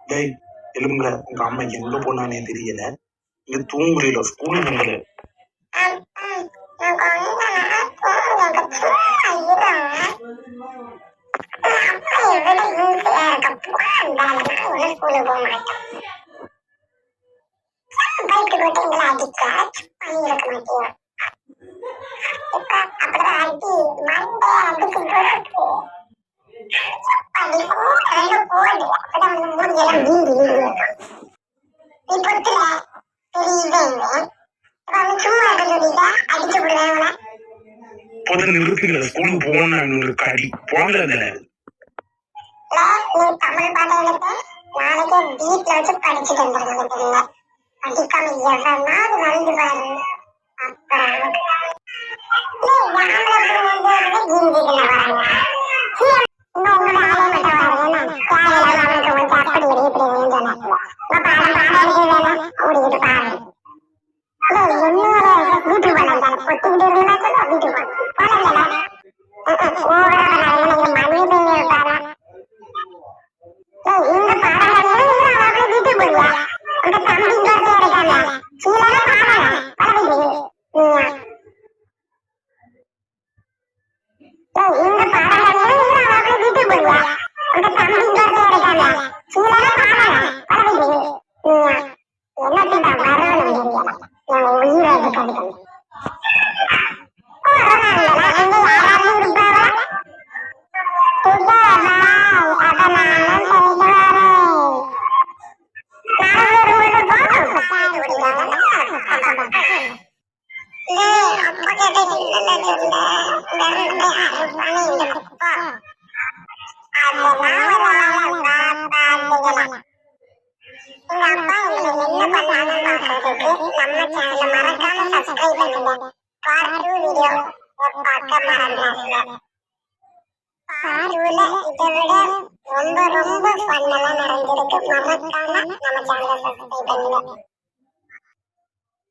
டேய் எலும்புல உங்க அம்மா எங்க போனானே தெரியல. இங்க தூங்குறீல ஸ்கூல் முடியல. நிறுத்துகிற ஸ்கூலுக்கு போகணும் ஒரு கடி போங்கல தமிழ் பாடம் நாளைக்கு வீட்டுல வச்சு படிச்சுட்டு வந்துருங்க. படிக்காம எவ்வளவுனா அது வந்து பாரு ரொம்ப ரொம்ப ஃபன்னெல்லாம் நடந்திருக்கு. மறக்காம நம்ம சேனலை சப்ஸ்கிரைப் பண்ணுங்க.